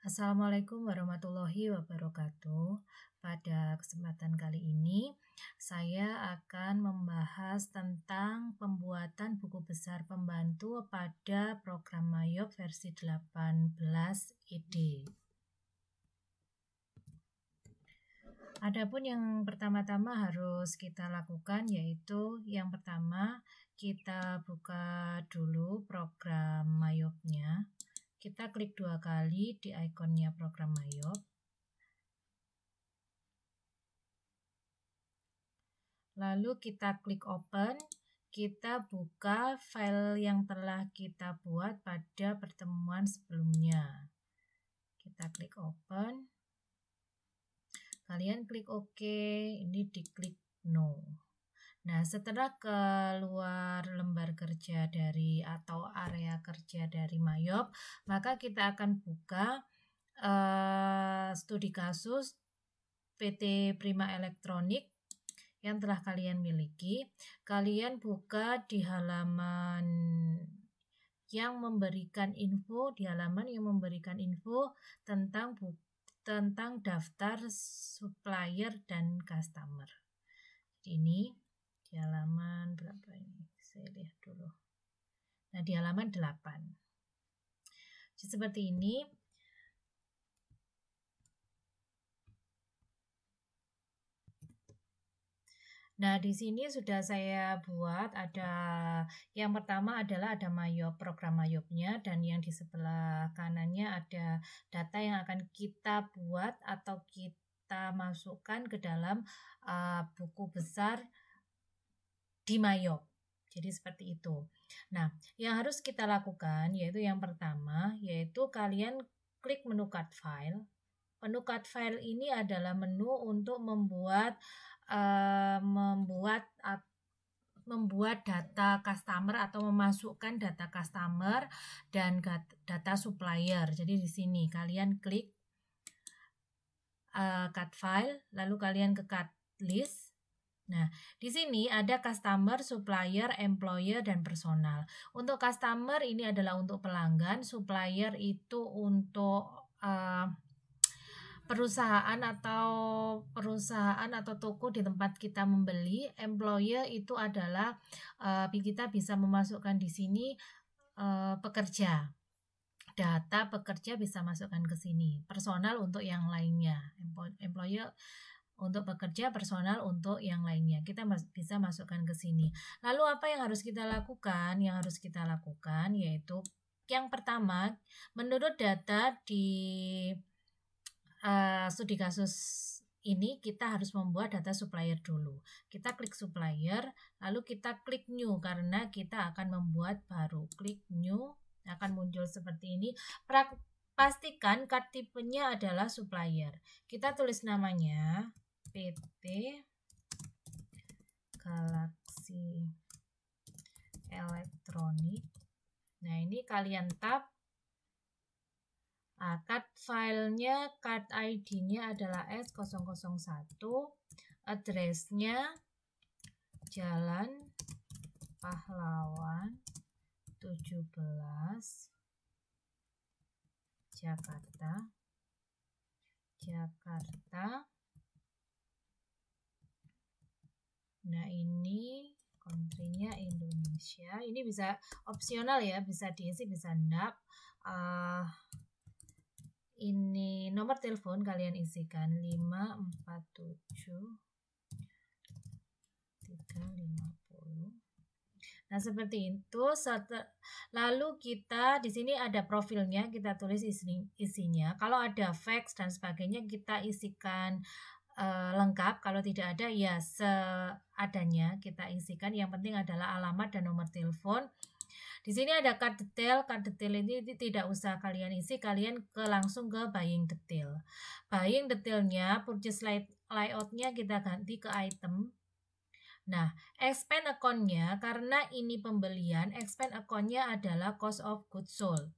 Assalamualaikum warahmatullahi wabarakatuh. Pada kesempatan kali ini, saya akan membahas tentang pembuatan buku besar pembantu pada program Mayop versi 18 ED. Adapun yang pertama-tama harus kita lakukan yaitu yang pertama kita buka dulu program Mayopnya. Kita klik 2 kali di ikonnya program Mayop. Lalu kita klik open, kita buka file yang telah kita buat pada pertemuan sebelumnya. Kita klik open, kalian klik OK, ini diklik no. Nah, setelah keluar lembar kerja dari atau area kerja dari Mayop, maka kita akan buka studi kasus PT Prima Elektronik yang telah kalian miliki. Kalian buka di halaman yang memberikan info, tentang daftar supplier dan customer. Ini di halaman berapa ini? Saya lihat dulu. Nah, di halaman 8. Jadi seperti ini. Nah, di sini sudah saya buat ada yang pertama adalah ada Mayop, program Mayopnya, dan yang di sebelah kanannya ada data yang akan kita buat atau kita masukkan ke dalam buku besar di Mayop. Jadi seperti itu. Nah, yang harus kita lakukan yaitu yang pertama yaitu kalian klik menu cut file. Menu cut file ini adalah menu untuk membuat data customer atau memasukkan data customer dan data supplier. Jadi di sini kalian klik cut file, lalu kalian ke cut list. Nah, di sini ada customer, supplier, employer, dan personal. Untuk customer ini adalah untuk pelanggan, supplier itu untuk perusahaan atau toko di tempat kita membeli. Employer itu adalah kita bisa memasukkan di sini pekerja. Data pekerja bisa masukkan ke sini. Personal untuk yang lainnya. Employer untuk pekerja, personal untuk yang lainnya. Kita bisa masukkan ke sini. Lalu apa yang harus kita lakukan? Yang harus kita lakukan yaitu yang pertama, menurut data di studi kasus ini kita harus membuat data supplier dulu. Kita klik supplier, lalu kita klik new karena kita akan membuat baru. Klik new, akan muncul seperti ini. Pastikan card tipenya adalah supplier. Kita tulis namanya PT Galaxy Elektronik. Nah, ini kalian tab. Card filenya, card ID-nya adalah S001, address-nya Jalan Pahlawan 17, Jakarta. Nah, ini country-nya Indonesia. Ini bisa opsional ya, bisa diisi, bisa enggak. Ini nomor telepon kalian isikan 547 350. Nah, seperti itu. Lalu kita di sini ada profilnya, kita tulis isinya. Kalau ada fax dan sebagainya kita isikan lengkap. Kalau tidak ada ya seadanya kita isikan. Yang penting adalah alamat dan nomor telepon. Di sini ada card detail. Card detail ini tidak usah kalian isi, kalian langsung ke buying detail. Buying detailnya, purchase layoutnya kita ganti ke item. Nah, expand account-nya karena ini pembelian, expand account-nya adalah cost of goods sold.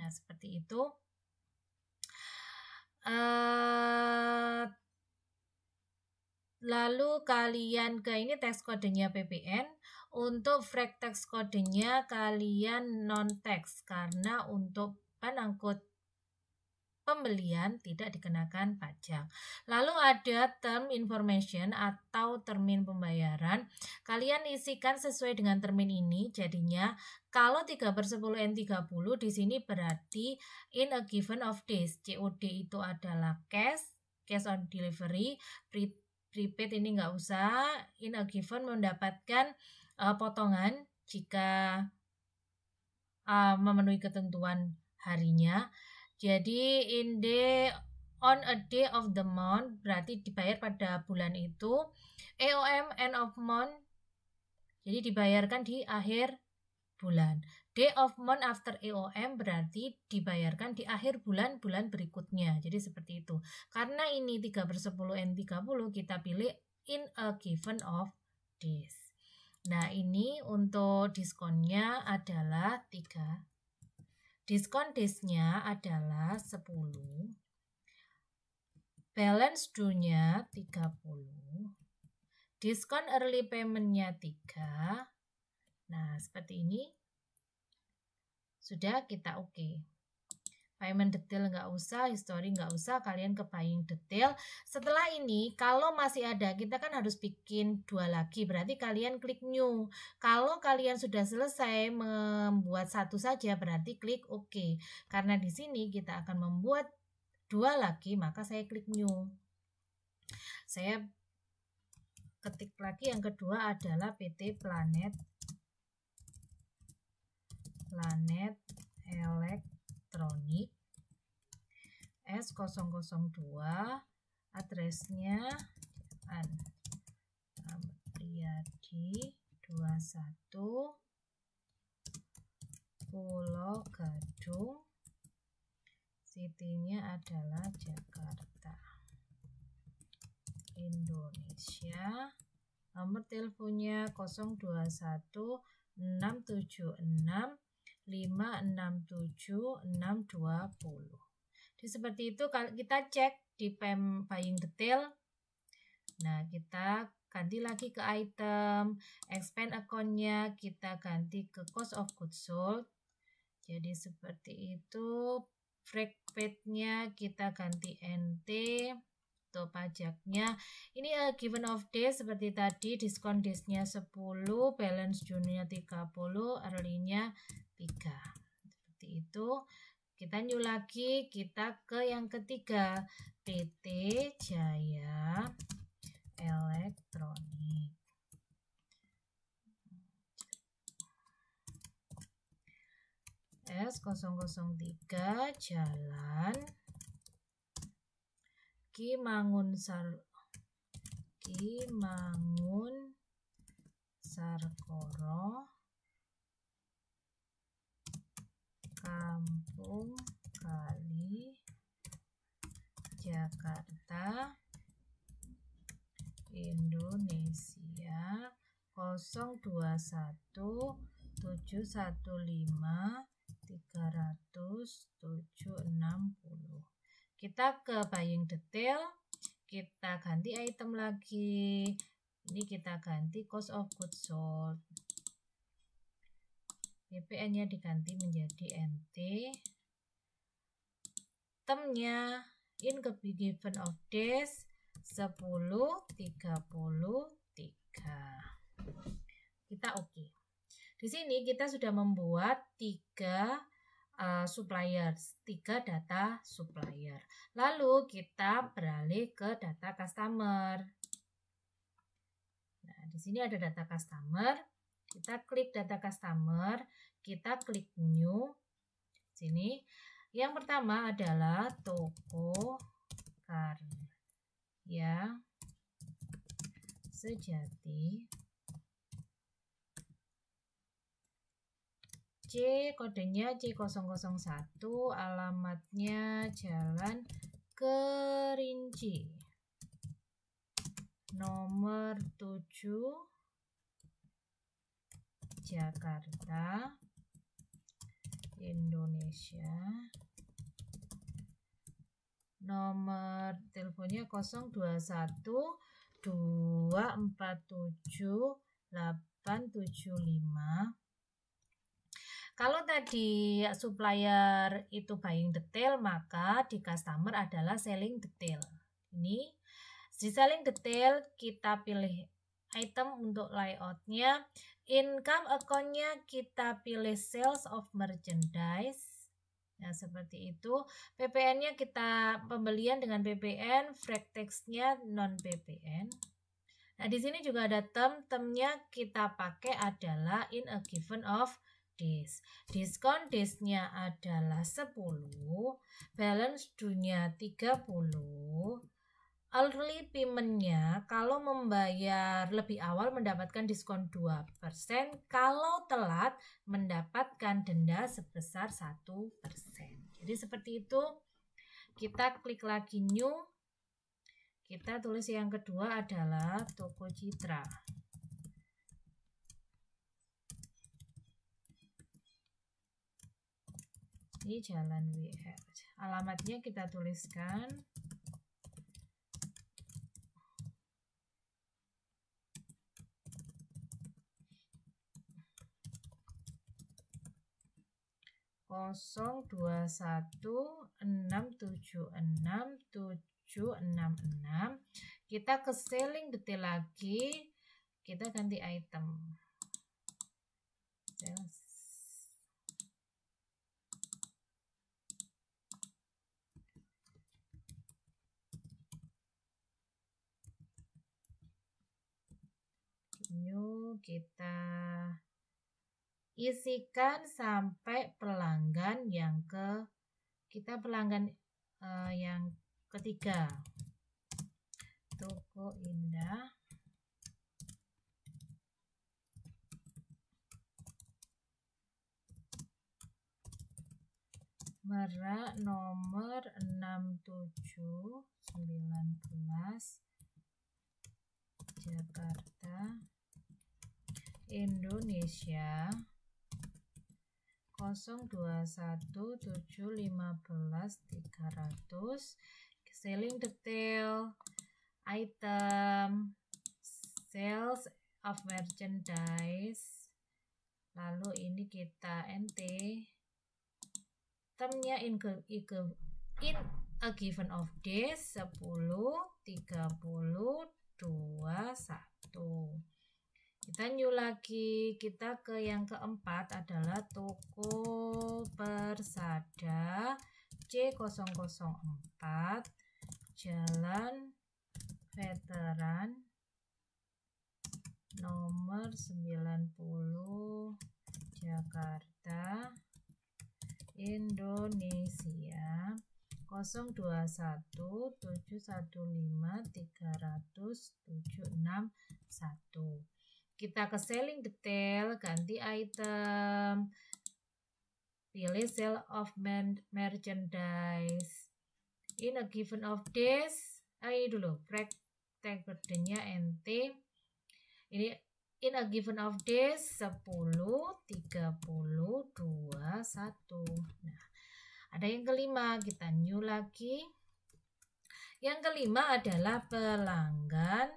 Nah, seperti itu. Lalu kalian ke ini text kodenya PPN. Untuk frag text kodenya kalian non text karena untuk pengangkut pembelian tidak dikenakan pajak. Lalu ada term information atau termin pembayaran. Kalian isikan sesuai dengan termin ini. Jadinya kalau 3/10 N30 di sini berarti in a given of days. COD itu adalah cash on delivery. Prepaid ini nggak usah. In a given mendapatkan potongan jika memenuhi ketentuan harinya. Jadi on a day of the month berarti dibayar pada bulan itu. EOM end of month, jadi dibayarkan di akhir bulan. Day of month after EOM berarti dibayarkan di akhir bulan berikutnya. Jadi seperti itu. Karena ini 3/10 N30 kita pilih in a given of days. Nah, ini untuk diskonnya adalah 3. Diskon days-nya adalah 10. Balance due-nya 30. Diskon early payment-nya 3. Nah, seperti ini. Sudah kita oke. Payment detail nggak usah, history nggak usah, kalian ke buying detail. Setelah ini, kalau masih ada, kita kan harus bikin 2 lagi, berarti kalian klik new. Kalau kalian sudah selesai membuat 1 saja, berarti klik OK. Karena di sini kita akan membuat 2 lagi, maka saya klik new. Saya ketik lagi yang kedua adalah PT Planet Elektronik S002, addressnya Priyadi 21 Pulau Gadung, city-nya adalah Jakarta, Indonesia. Nomor teleponnya 021 676 567 620. Jadi seperti itu. Kalau kita cek di buying detail, nah kita ganti lagi ke item, expand account-nya kita ganti ke cost of goods sold. Jadi seperti itu. Freight paid-nya kita ganti NT. Untuk pajaknya ini given of days seperti tadi, diskon days-nya 10, balance due-nya 30, early-nya 3. Seperti itu. Kita new lagi, kita ke yang ketiga, PT Jaya Elektronik. S003 Jalan Kimangun Sarkoro, Kampung Kali, Jakarta, Indonesia 021 715 300 760. Kita ke buying detail, kita ganti item lagi. Ini kita ganti cost of goods sold. BPN-nya diganti menjadi NT. Termnya in given of days 10 33. Kita oke. Di sini kita sudah membuat 3 suppliers, 3 data supplier. Lalu kita beralih ke data customer. Nah, di sini ada data customer. Kita klik data customer, kita klik new. Sini. Yang pertama adalah toko karya Sejati. C, kodenya C001, alamatnya Jalan Kerinci, nomor 7, Jakarta, Indonesia. Nomor teleponnya 021 247 875. Kalau tadi supplier itu buying detail, maka di customer adalah selling detail. Ini di selling detail kita pilih item untuk layoutnya. Income account-nya kita pilih sales of merchandise. Nah, seperti itu. PPN-nya kita pembelian dengan PPN, free text-nya non PPN. Nah, di sini juga ada term-termnya kita pakai adalah in a given of days. Diskon days-nya adalah 10, balance due-nya 30. Early payment-nya kalau membayar lebih awal mendapatkan diskon 2%, kalau telat mendapatkan denda sebesar 1%. Jadi seperti itu. Kita klik lagi new. Kita tulis yang kedua adalah Toko Citra. Ini Jalan WR. Alamatnya kita tuliskan. Kosong 21676766. Kita ke selling detail lagi, kita ganti item. Sales. New, kita isikan sampai pelanggan yang yang ketiga. Toko Indah. Merak nomor 6719 Jakarta, Indonesia 0217150300. Selling detail, item, sales of merchandise. Lalu ini kita NT. Termnya in a given of days 10, 30, 21. Kita new lagi, kita ke yang keempat adalah Toko Persada C004 Jalan Veteran nomor 90 Jakarta, Indonesia 021715300761. Kita ke selling detail, ganti item, pilih sale of merchandise in a given of days. Ini dulu tag burden-nya NT. Ini in a given of days 10, 30, 21. Nah, ada yang kelima, kita new lagi. Yang kelima adalah pelanggan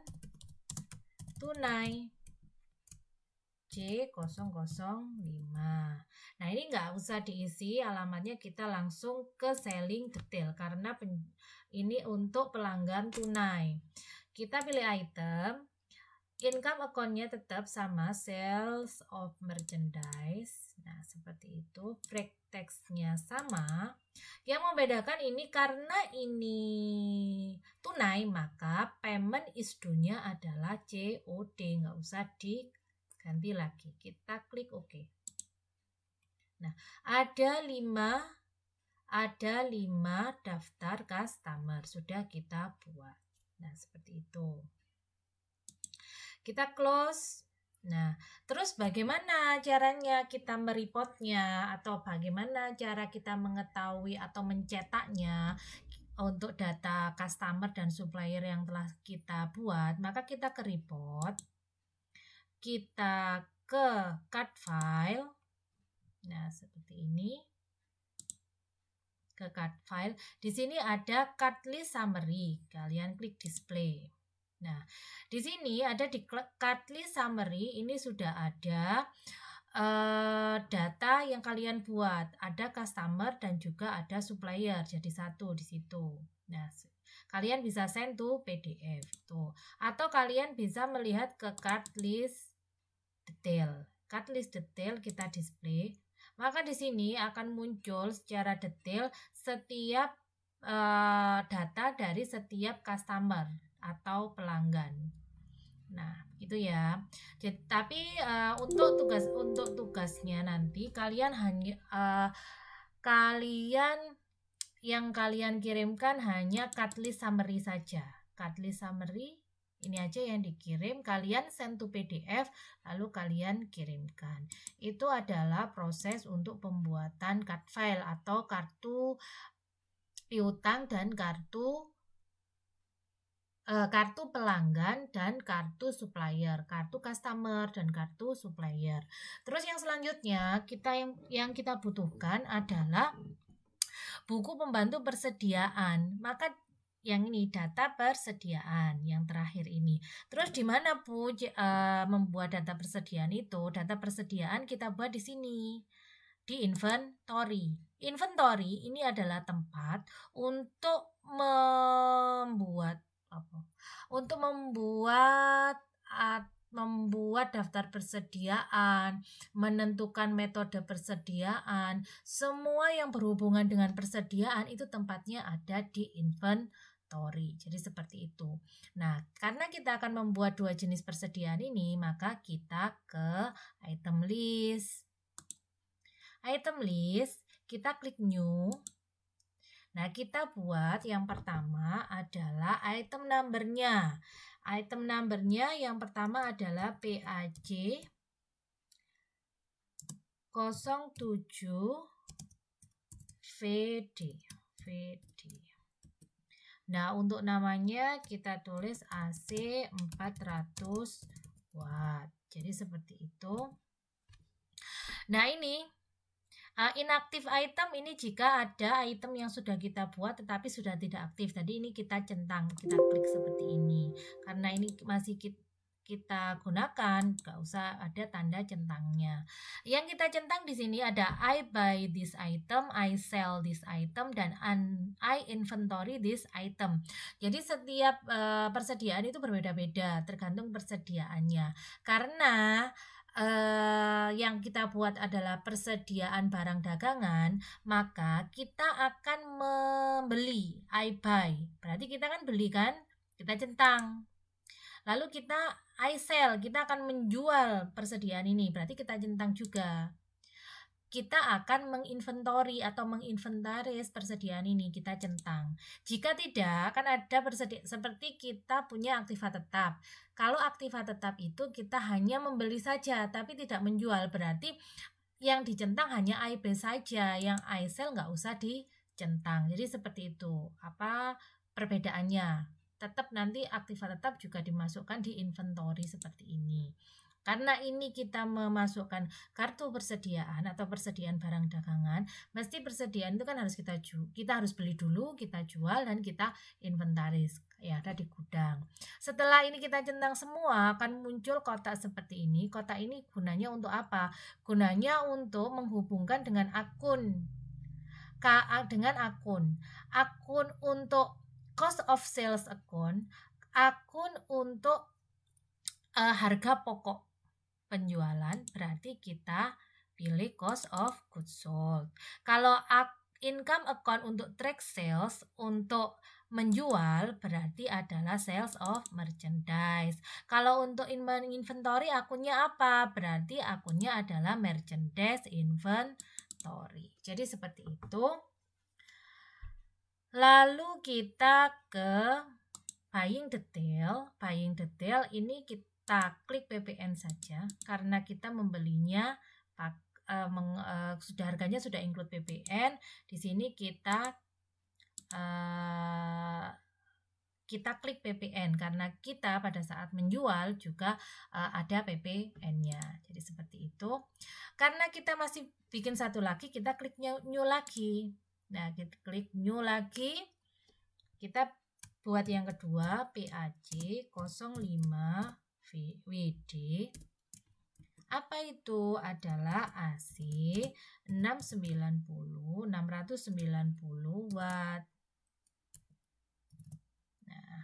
tunai C005. Nah, ini nggak usah diisi alamatnya, kita langsung ke selling detail karena ini untuk pelanggan tunai. Kita pilih item, income account-nya tetap sama sales of merchandise. Nah, seperti itu. Free text-nya sama. Yang membedakan ini karena ini tunai, maka payment is due-nya adalah COD, nggak usah diganti lagi. Kita klik OK. Nah, ada 5 daftar customer sudah kita buat. Nah, seperti itu. Kita close. Nah, terus bagaimana caranya kita mereportnya atau bagaimana cara kita mengetahui atau mencetaknya untuk data customer dan supplier yang telah kita buat? Maka kita ke report, kita ke cut file. Nah, seperti ini. Ke cut file. Di sini ada cut list summary. Kalian klik display. Nah, di sini ada di cut list summary, ini sudah ada data yang kalian buat, ada customer dan juga ada supplier, jadi satu di situ. Nah, kalian bisa send to PDF tuh, atau kalian bisa melihat ke card list detail. Card list detail kita display, maka di sini akan muncul secara detail setiap data dari setiap customer atau pelanggan. Nah, gitu ya. Jadi, tapi untuk tugasnya nanti kalian yang kalian kirimkan hanya card list summary saja. Card list summary ini aja yang dikirim, kalian send to PDF lalu kalian kirimkan. Itu adalah proses untuk pembuatan card file atau kartu piutang dan kartu pelanggan dan kartu supplier, kartu customer dan kartu supplier. Terus yang selanjutnya yang kita butuhkan adalah buku pembantu persediaan. Maka yang ini data persediaan yang terakhir ini. Terus di mana Bu membuat data persediaan itu? Data persediaan kita buat di sini, di inventory. Inventory ini adalah tempat untuk membuat daftar persediaan, menentukan metode persediaan, semua yang berhubungan dengan persediaan itu tempatnya ada di inventory. Jadi seperti itu. Nah, karena kita akan membuat dua jenis persediaan ini, maka kita ke item list. Item list, kita klik new. Nah, kita buat yang pertama adalah item number-nya. Item number-nya yang pertama adalah PAC 07 VD. Nah, untuk namanya kita tulis AC 400 watt. Jadi seperti itu. Nah, ini inactive item ini jika ada item yang sudah kita buat tetapi sudah tidak aktif. Tadi ini kita centang, kita klik seperti ini. Karena ini masih kita gunakan, nggak usah ada tanda centangnya. Yang kita centang di sini ada I buy this item, I sell this item, dan I inventory this item. Jadi setiap persediaan itu berbeda-beda tergantung persediaannya. Karena yang kita buat adalah persediaan barang dagangan, maka kita akan membeli, I buy. Berarti kita kan beli kan? Kita centang. Lalu I sell, kita akan menjual persediaan ini. Berarti kita centang juga. Kita akan menginventori atau menginventaris persediaan ini, kita centang. Jika tidak, kan ada seperti kita punya aktiva tetap. Kalau aktiva tetap itu kita hanya membeli saja, tapi tidak menjual. Berarti yang dicentang hanya I buy saja, yang I sell nggak usah dicentang. Jadi seperti itu. Apa perbedaannya? Tetap nanti aktiva tetap juga dimasukkan di inventory seperti ini. Karena ini kita memasukkan kartu persediaan atau persediaan barang dagangan, mesti persediaan itu kan harus kita harus beli dulu, kita jual, dan kita inventaris ya ada di gudang. Setelah ini kita centang semua, akan muncul kotak seperti ini. Kotak ini gunanya untuk apa? Gunanya untuk menghubungkan dengan akun untuk cost of sales akun untuk harga pokok penjualan, berarti kita pilih cost of goods sold. Kalau income account untuk track sales untuk menjual, berarti adalah sales of merchandise. Kalau untuk inventory akunnya apa? Berarti akunnya adalah merchandise inventory. Jadi seperti itu. Lalu kita ke buying detail. Buying detail ini kita klik PPN saja karena kita membelinya sudah harganya sudah include PPN. Di sini kita klik PPN karena kita pada saat menjual juga ada PPN-nya. Jadi seperti itu. Karena kita masih bikin satu lagi, kita klik new lagi. Nah, kita klik new lagi. Kita buat yang kedua, PAC 05 WD Apa itu? Adalah AC 690 watt. Nah,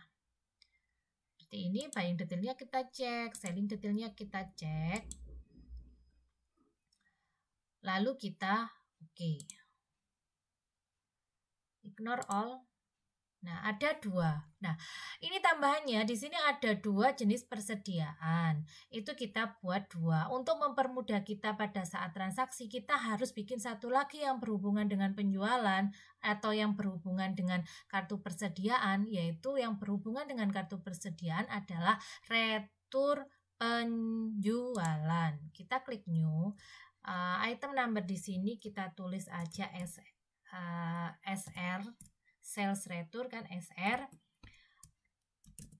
seperti ini. Buying detailnya kita cek, selling detailnya kita cek, lalu kita oke. Ignore all. Nah, ada dua. Nah, ini tambahannya di sini ada dua jenis persediaan. Itu kita buat dua. Untuk mempermudah kita pada saat transaksi, kita harus bikin satu lagi yang berhubungan dengan penjualan atau yang berhubungan dengan kartu persediaan, yaitu yang berhubungan dengan kartu persediaan adalah retur penjualan. Kita klik new. Item number di sini kita tulis aja SR. Sales retur kan, SR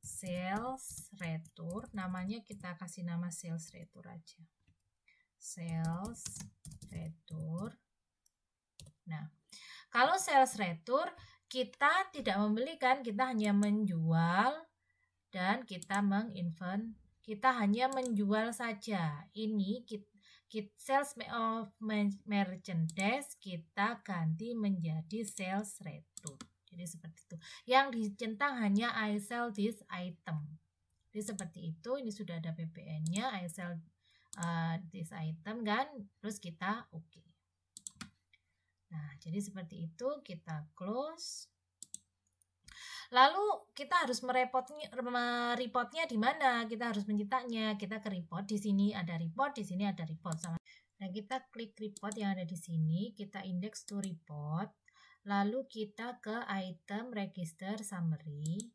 sales retur, namanya kita kasih nama sales retur aja, sales retur. Nah, kalau sales retur kita tidak membeli kan, kita hanya menjual dan kita kita hanya menjual saja. Ini kita sales of merchandise kita ganti menjadi sales retur. Jadi seperti itu. Yang dicentang hanya I sell this item. Jadi seperti itu. Ini sudah ada PPN-nya. I sell this item kan. Terus kita oke. Nah, jadi seperti itu. Kita close. Lalu kita harus mereportnya di mana? Kita harus mencetaknya. Kita ke report. Di sini ada report. Di sini ada report sama. Nah, kita klik report yang ada di sini. Kita index to report. Lalu kita ke item register summary,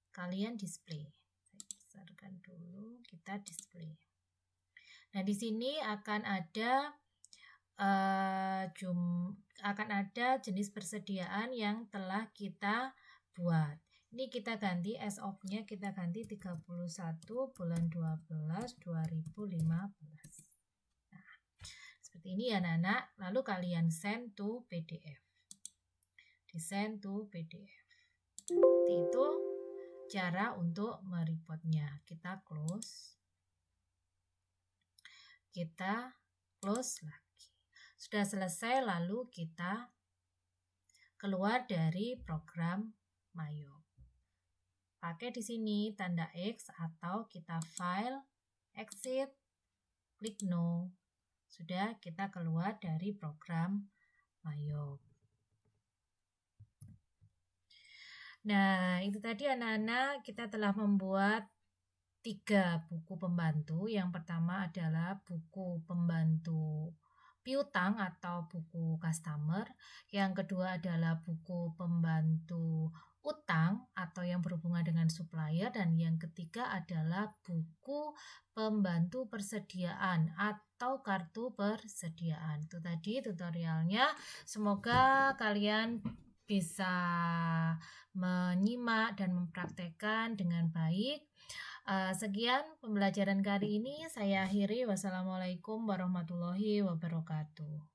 kalian display. Saya besarkan dulu, kita display. Nah, di sini akan ada jenis persediaan yang telah kita buat. Ini kita ganti as of-nya, kita ganti 31 bulan 12 2015. Nah, seperti ini ya anak-anak. Lalu kalian send to PDF. Send to PDF. Seperti itu cara untuk mereportnya. Kita close. Kita close lagi. Sudah selesai, lalu kita keluar dari program Mayo. Pakai di sini tanda X atau kita file, exit, klik no. Sudah kita keluar dari program Mayo. Nah, itu tadi anak-anak, kita telah membuat 3 buku pembantu. Yang pertama adalah buku pembantu piutang atau buku customer. Yang kedua adalah buku pembantu utang atau yang berhubungan dengan supplier. Dan yang ketiga adalah buku pembantu persediaan atau kartu persediaan. Itu tadi tutorialnya. Semoga kalian bisa menyimak dan mempraktekkan dengan baik. Sekian pembelajaran kali ini, saya akhiri. Wassalamualaikum warahmatullahi wabarakatuh.